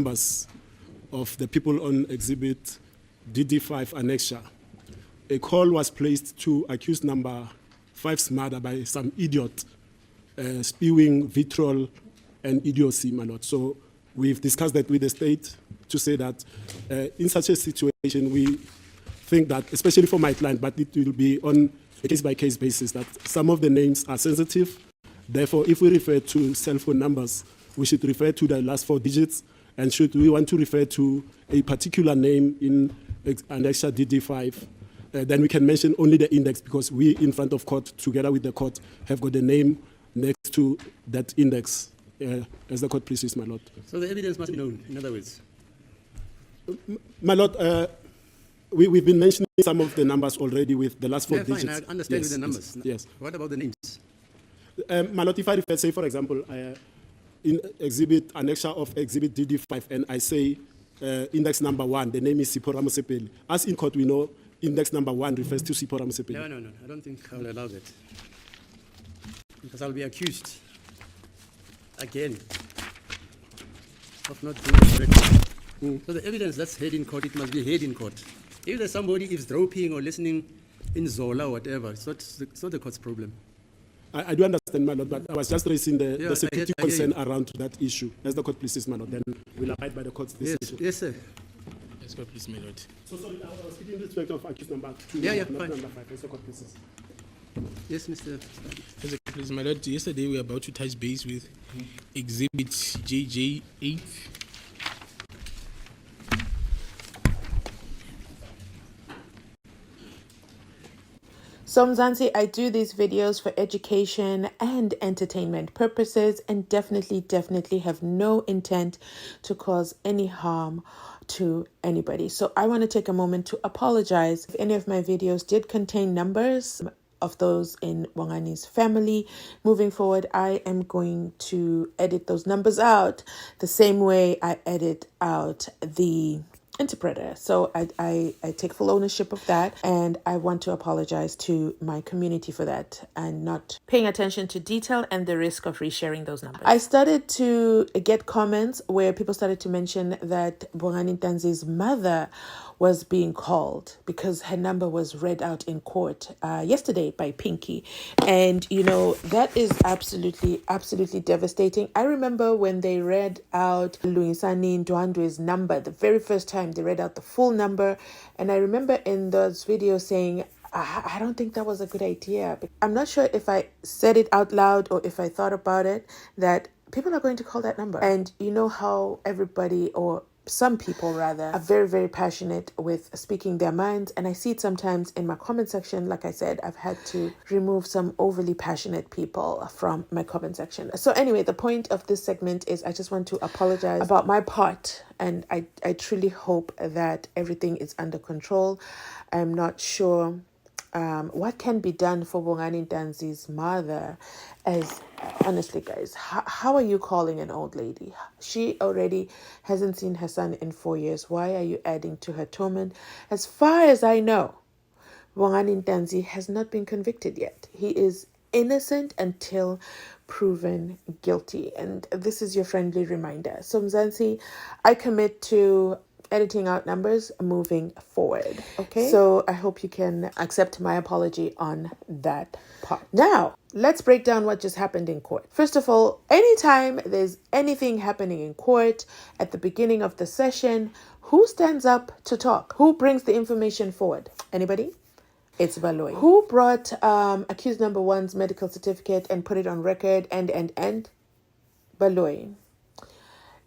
numbers of the people on exhibit DD5 annexure. A call was placed to accused number 5's mother by some idiot spewing vitriol and idiocy, my lord. So we've discussed that with the state to say that in such a situation, we think that, especially for my client, but it will be on a case-by-case basis, that some of the names are sensitive. Therefore, if we refer to cell phone numbers, we should refer to the last 4 digits. And should we want to refer to a particular name in annexure DD5, then we can mention only the index, because we, in front of court, together with the court, have got the name next to that index, as the court pleases, my lord. So the evidence must be known, in other words? My lord, we've been mentioning some of the numbers already with the last 4 digits. Fine, I understand with the numbers. Yes. What about the names? My lord, if I refer, say, for example, in exhibit, annexure of exhibit DD5, and I say index number 1, the name is Ramasepele'S. As in court, we know index number 1 refers to Ramasepele'S. No, I don't think I will allow that. Because I'll be accused, again, of not doing it correctly. So the evidence that's heard in court, it must be heard in court. If there's somebody eavesdropping or listening in Zola or whatever, it's not the court's problem. I do understand, my lord, but I was just raising the security concern around that issue. As the court pleases, my lord, then we'll abide by the court's decision. Yes, sir. Yes, court please, my lord. So sorry, I was speaking in respect of accused number 2, not number fine. 5, as the court pleases. Yes, Mr. Yes, please, my lord. Yesterday we were about to touch base with exhibit JJ8. So Mzansi, I do these videos for education and entertainment purposes, and definitely have no intent to cause any harm to anybody. So I want to take a moment to apologize if any of my videos did contain numbers of those in Bongani's family. Moving forward, I am going to edit those numbers out the same way I edit out the interpreter. So I take full ownership of that, and I want to apologize to my community for that and not paying attention to detail and the risk of resharing those numbers. I started to get comments where people started to mention that Bongani Ntanzi'S mother was being called because her number was read out in court yesterday by Pinky. And, you know, that is absolutely devastating. I remember when they read out Luisani Ndwandwe's number, the very first time they read out the full number. And I remember in those videos saying, I don't think that was a good idea. I'm not sure if I said it out loud or if I thought about it, that people are going to call that number. And you know how everybody, or some people rather, are very passionate with speaking their minds, and I see it sometimes in my comment section. Like I said, I've had to remove some overly passionate people from my comment section. So anyway, the point of this segment is I just want to apologize about my part, and I truly hope that everything is under control. I'm not sure what can be done for Bongani Ntanzi'S mother, as honestly, guys, how are you calling an old lady? She already hasn't seen her son in 4 years. Why are you adding to her torment? As far as I know, Bongani Ntanzi has not been convicted yet. He is innocent until proven guilty. And this is your friendly reminder. So Mzansi, I commit to editing out numbers moving forward. Okay, so I hope you can accept my apology on that part. Now let's break down what just happened in court. First of all, anytime there's anything happening in court at the beginning of the session, who stands up to talk? Who brings the information forward? Anybody? It's Baloyi. Who brought accused number 1's medical certificate and put it on record? And Baloyi.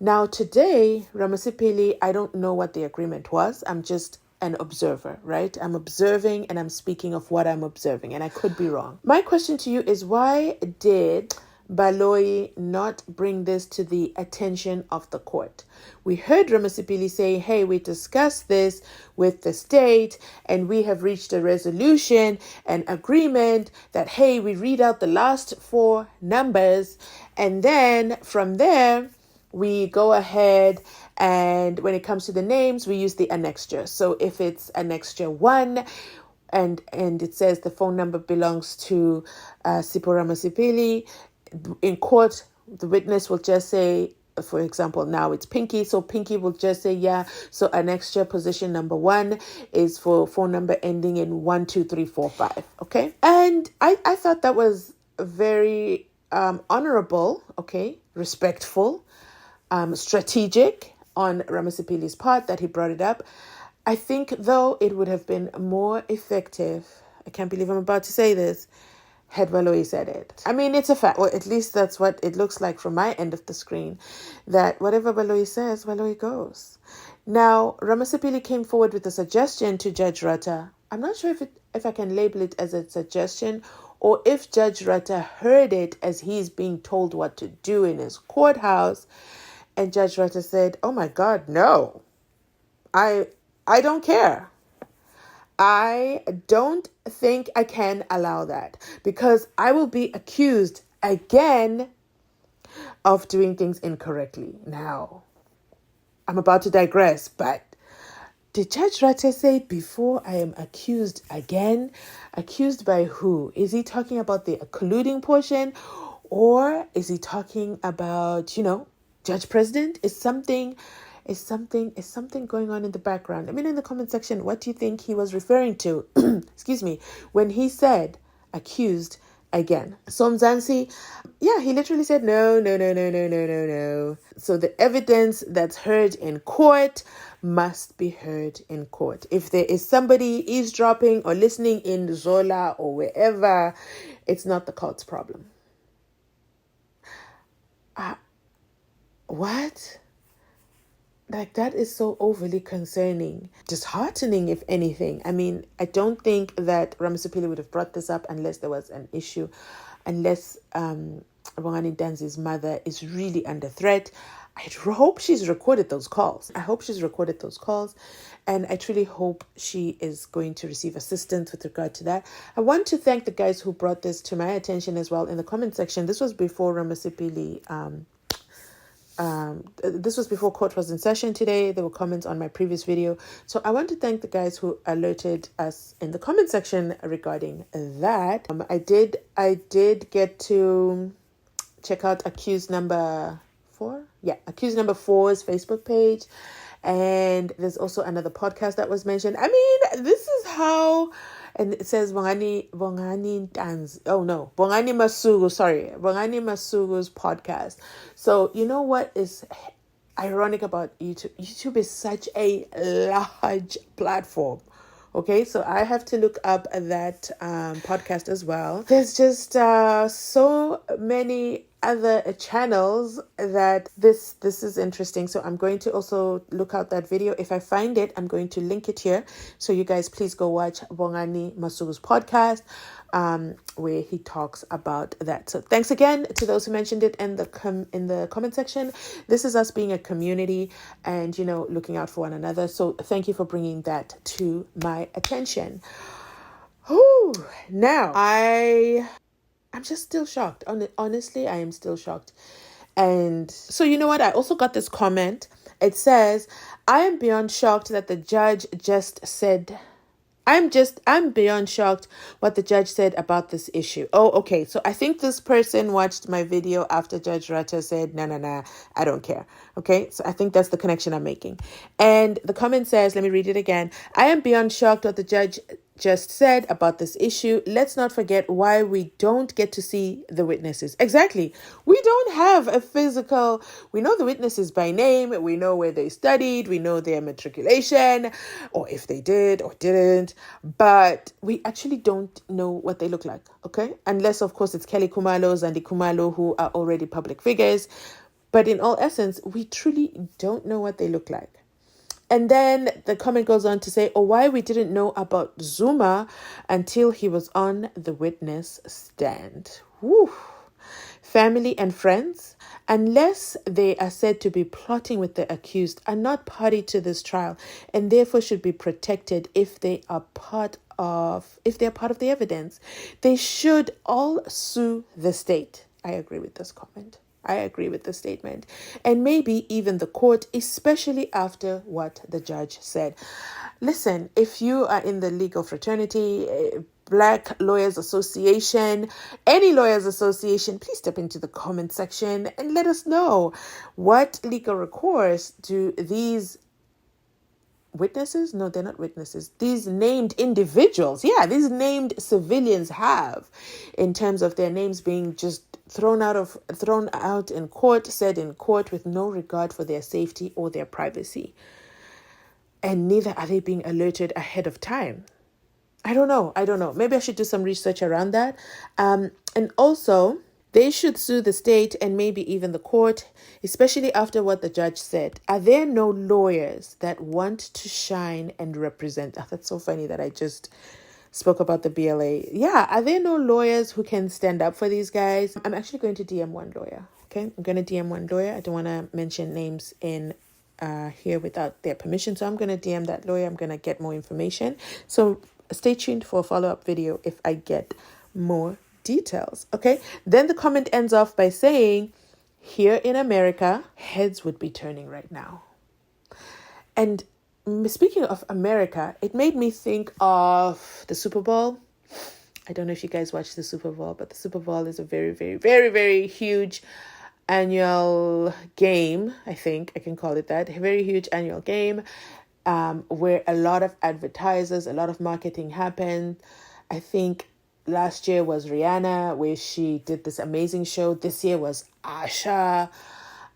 Now today, Ramasepele, I don't know what the agreement was. I'm just an observer, right? I'm observing and I'm speaking of what I'm observing, and I could be wrong. My question to you is, why did Baloyi not bring this to the attention of the court? We heard Ramasepele say, hey, we discussed this with the state and we have reached a resolution, an agreement that, hey, we read out the last 4 numbers, and then from there, we go ahead and when it comes to the names, we use the annexure. So if it's annexure 1 and it says the phone number belongs to Ramasepele, in court, the witness will just say for example, now it's Pinky. So Pinky will just say, yeah, so annexure position number 1 is for phone number ending in 12345. Okay. And I thought that was very honorable, okay, respectful, strategic on Ramasepele'S part that he brought it up. I think, though, it would have been more effective. I can't believe I'm about to say this. Had Baloyi said it. I mean, it's a fact. Well, at least that's what it looks like from my end of the screen. That whatever Baloyi says, Baloyi goes. Now, Ramasepele came forward with a suggestion to Judge Ratha. I'm not sure if I can label it as a suggestion or if Judge Ratha heard it as he's being told what to do in his courthouse. And Judge Ratha said, oh my God, no. I don't care. I don't think I can allow that because I will be accused again of doing things incorrectly. Now, I'm about to digress, but did Judge Ratha say before I am accused again? Accused by who? Is he talking about the colluding portion or is he talking about, Judge President? Is something going on in the background? Let me know in the comment section, what do you think he was referring to? Excuse me, when he said accused again. So Mzansi, he literally said no. So the evidence that's heard in court must be heard in court. If there is somebody eavesdropping or listening in Zola or wherever, it's not the court's problem. What? Like, that is so overly concerning, disheartening, if anything. I mean, I don't think that Ramasepele would have brought this up unless there was an issue, unless Bongani Ntanzi'S mother is really under threat. I hope she's recorded those calls. And I truly hope she is going to receive assistance with regard to that. I want to thank the guys who brought this to my attention as well in the comment section. This was before Ramasepele this was before court was in session today. There were comments on my previous video. So I want to thank the guys who alerted us in the comment section regarding that. I did get to check out accused number 4. Yeah, accused number 4's Facebook page. And there's also another podcast that was mentioned. I mean, this is how... And it says Bongani Ntanzi. Oh no, Bongani Masugu's podcast. So you know what is ironic about YouTube? YouTube is such a large platform. Okay, so I have to look up that podcast as well. There's just so many other channels that this is interesting. So I'm going to also look out that video. If I find it, I'm going to link it here. So you guys please go watch Bongani Masugu's podcast where he talks about that. So thanks again to those who mentioned it in the comment section. This is us being a community and, looking out for one another. So thank you for bringing that to my attention. Whew. Now, I'm just still shocked. Honestly, I am still shocked. And so you know what? I also got this comment. It says, I am beyond shocked that the judge just said... I'm beyond shocked what the judge said about this issue. Oh, okay. So I think this person watched my video after Judge Ratha said, no, I don't care. Okay. So I think that's the connection I'm making. And the comment says, let me read it again. I am beyond shocked what the judge just said about this issue. Let's not forget why we don't get to see the witnesses. Exactly. We don't have a physical, we know the witnesses by name. We know where they studied. We know their matriculation, or if they did or didn't, but we actually don't know what they look like. Okay. Unless of course it's Kelly Khumalo and the Khumalo who are already public figures. But in all essence, we truly don't know what they look like. And then the comment goes on to say, why we didn't know about Zuma until he was on the witness stand. Woo. Family and friends, unless they are said to be plotting with the accused, are not party to this trial and therefore should be protected if they are part of the evidence. They should all sue the state. I agree with this comment. I agree with the statement. And maybe even the court, especially after what the judge said. Listen, if you are in the legal fraternity, Black Lawyers Association, any lawyers association, please step into the comment section and let us know, what legal recourse do these witnesses? No, they're not witnesses. These named individuals, these named civilians have, in terms of their names being just thrown out in court, said in court, with no regard for their safety or their privacy. And neither are they being alerted ahead of time. I don't know. Maybe I should do some research around that. And also, they should sue the state and maybe even the court, especially after what the judge said. Are there no lawyers that want to shine and represent? Oh, that's so funny that I just spoke about the BLA. Yeah, are there no lawyers who can stand up for these guys? I'm actually going to DM one lawyer. Okay, I'm going to DM one lawyer. I don't want to mention names in here without their permission. So I'm going to DM that lawyer. I'm going to get more information. So stay tuned for a follow-up video if I get more details. Okay, then the comment ends off by saying, here in America, heads would be turning right now. And speaking of America, it made me think of the Super Bowl. I don't know if you guys watch the Super Bowl, but the Super Bowl is a very, very, very, very huge annual game. I think I can call it that. A very huge annual game where a lot of advertisers, a lot of marketing happened. I think last year was Rihanna, where she did this amazing show. This year was Asha.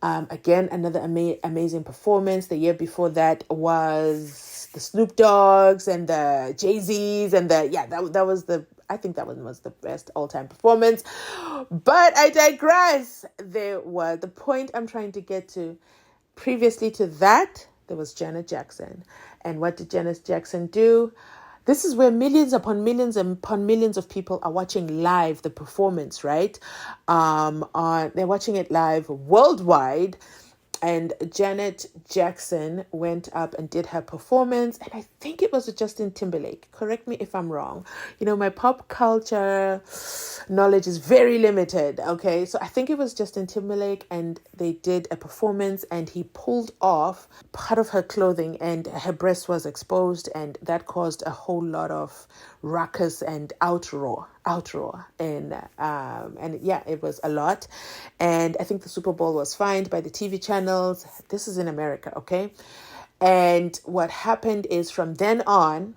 Again, another amazing performance. The year before that was the Snoop Dogg's and the Jay-Z's and that was I think that one was the best all-time performance. But I digress. The point I'm trying to get to, previously to that, there was Janet Jackson. And what did Janet Jackson do? This is where millions upon millions upon millions of people are watching live the performance, right? They're watching it live worldwide. And Janet Jackson went up and did her performance. And I think it was with Justin Timberlake. Correct me if I'm wrong. You know, my pop culture knowledge is very limited. Okay, so I think it was Justin Timberlake, and they did a performance and he pulled off part of her clothing and her breast was exposed. And that caused a whole lot of ruckus and outroar. And it was a lot. And I think the Super Bowl was fined by the TV channels. This is in America, okay? And what happened is, from then on,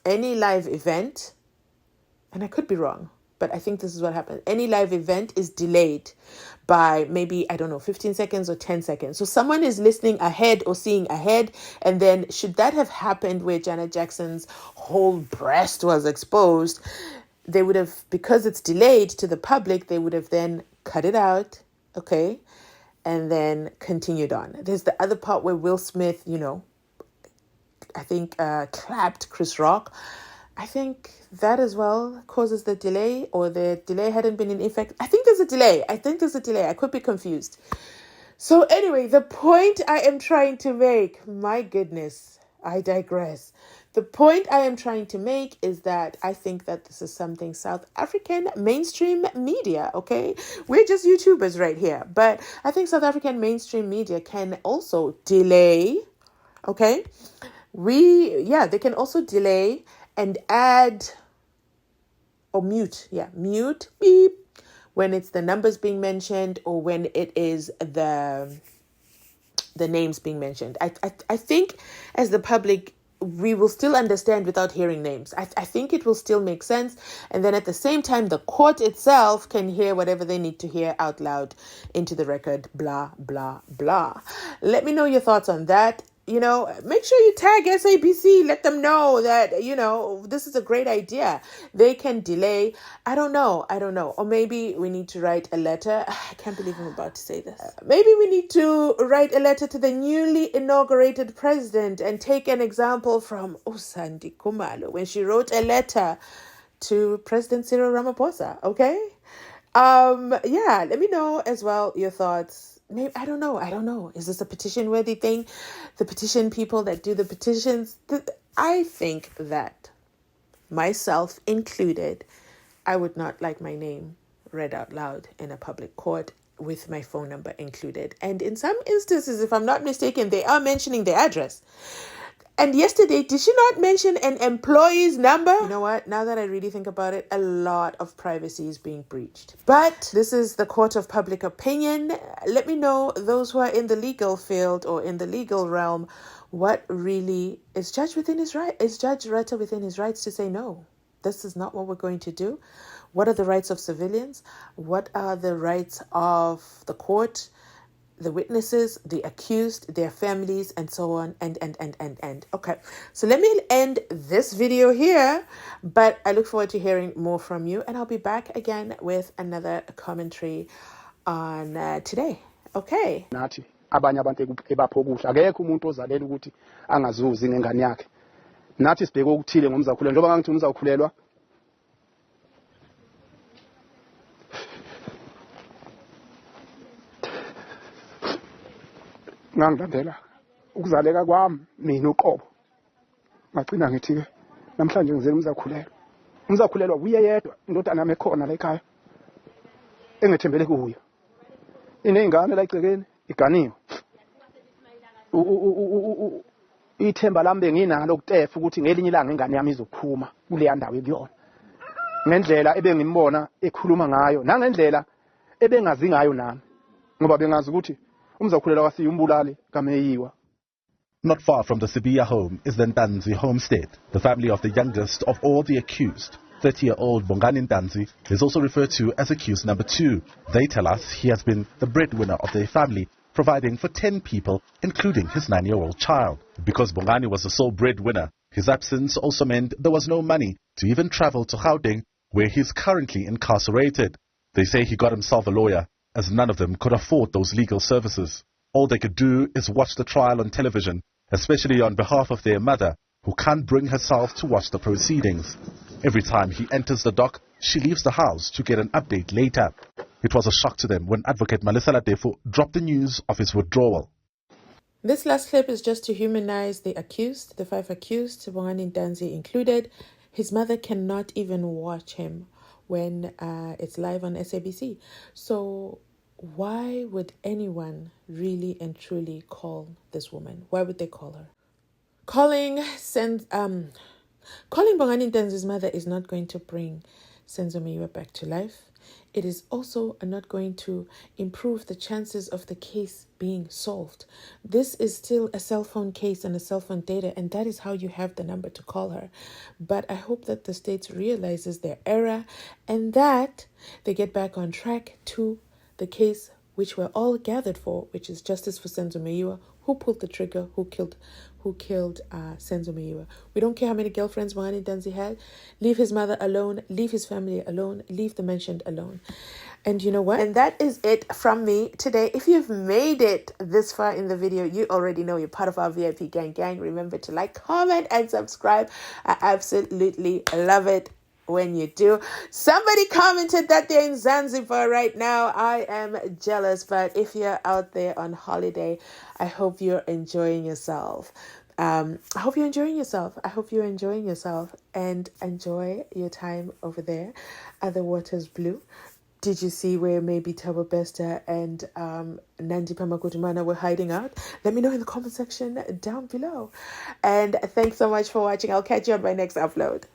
any live event, and I could be wrong, but I think this is what happened. Any live event is delayed by maybe, 15 seconds or 10 seconds. So someone is listening ahead or seeing ahead. And then should that have happened where Janet Jackson's whole breast was exposed, they would have, because it's delayed to the public, they would have then cut it out, okay, and then continued on. There's the other part where Will Smith, I think clapped Chris Rock. I think that as well causes the delay, or the delay hadn't been in effect. I think there's a delay. I could be confused. So anyway, the point I am trying to make, my goodness, I digress. The point I am trying to make is that I think that this is something South African mainstream media, okay? We're just YouTubers right here. But I think South African mainstream media can also delay, okay? They can also delay and add or mute, beep, when it's the numbers being mentioned or when it is the names being mentioned. I think as the public, we will still understand without hearing names. I think it will still make sense. And then at the same time, the court itself can hear whatever they need to hear out loud into the record, blah, blah, blah. Let me know your thoughts on that. Make sure you tag SABC. Let them know that, this is a great idea. They can delay. I don't know. Or maybe we need to write a letter. I can't believe I'm about to say this. Maybe we need to write a letter to the newly inaugurated president and take an example from Usandi Kumalo when she wrote a letter to President Cyril Ramaphosa. Okay? Let me know as well your thoughts. Maybe I don't know. Is this a petition-worthy thing? The petition people that do the petitions. I think that, myself included, I would not like my name read out loud in a public court with my phone number included. And in some instances, if I'm not mistaken, they are mentioning the address. And yesterday, did she not mention an employee's number? You know what? Now that I really think about it, a lot of privacy is being breached. But this is the court of public opinion. Let me know, those who are in the legal field or in the legal realm, what really is Judge within his right? Is Judge Ratha within his rights to say no? This is not what we're going to do. What are the rights of civilians? What are the rights of the court, the witnesses, the accused, their families, and so on, and. Okay, so let me end this video here, but I look forward to hearing more from you, and I'll be back again with another commentary on today. Okay. Nathi abanye abantu ebapho kuhle akekho umuntu ozalela ukuthi angazuzi ngengane yakhe. Nathi sibheke okuthile ngomzakhulelwa njengoba ngangithi umzakhulelwa ngangidandela ukuzaleka kwami mina uqobo ngagcina ngithi ke namhlanje ngizele umzakhulelwa uye yedwa indodana yami ekhona la ekhaya engethembele kuyo inengane la icekeni iganiwe ithemba lami benginalo kutefa ukuthi ngelinye ilanga ingane yami izophuma kule ndawo ekuyona ngendlela ebengimbona ekhuluma ngayo nangendlela ebengazi ngayo nami ngoba bengazi ukuthi umzakhulelwa wasiyumbulali kaMeyiwa. Not far from the Sibiya home is the Ntanzi homestead. The family of the youngest of all the accused, 30-year-old Bongani Ntanzi, is also referred to as accused number 2. They tell us he has been the breadwinner of their family, providing for 10 people, including his 9-year-old child. Because Bongani was the sole breadwinner, his absence also meant there was no money to even travel to Gauteng, where he is currently incarcerated. They say he got himself a lawyer, as none of them could afford those legal services. All they could do is watch the trial on television, especially on behalf of their mother, who can't bring herself to watch the proceedings. Every time he enters the dock, she leaves the house to get an update later. It was a shock to them when Advocate Malesela Defo dropped the news of his withdrawal. This last clip is just to humanize the accused, the 5 accused, Bongani Ntanzi included. His mother cannot even watch him when it's live on SABC. So why would anyone really and truly call this woman? Why would they call her? Calling Bongani Ntanzi's mother is not going to bring SENZO MEYIWA back to life. It is also not going to improve the chances of the case being solved. This is still a cell phone case and a cell phone data, and that is how you have the number to call her. But I hope that the state realizes their error and that they get back on track to the case which we're all gathered for, which is justice for SENZO MEYIWA. Who pulled the trigger? Who killed SENZO MEYIWA? We don't care how many girlfriends Bongani Ntanzi had. Leave his mother alone. Leave his family alone. Leave the mentioned alone. And you know what? And that is it from me today. If you've made it this far in the video, you already know you're part of our VIP gang. Remember to like, comment, and subscribe. I absolutely love it when you do. Somebody commented that they're in Zanzibar right now. I am jealous, but if you're out there on holiday, I hope you're enjoying yourself. I hope you're enjoying yourself. I hope you're enjoying yourself and enjoy your time over there. Are the waters blue? Did you see where maybe Thabo Bester and Nandi Pamakutumana were hiding out? Let me know in the comment section down below. And thanks so much for watching. I'll catch you on my next upload.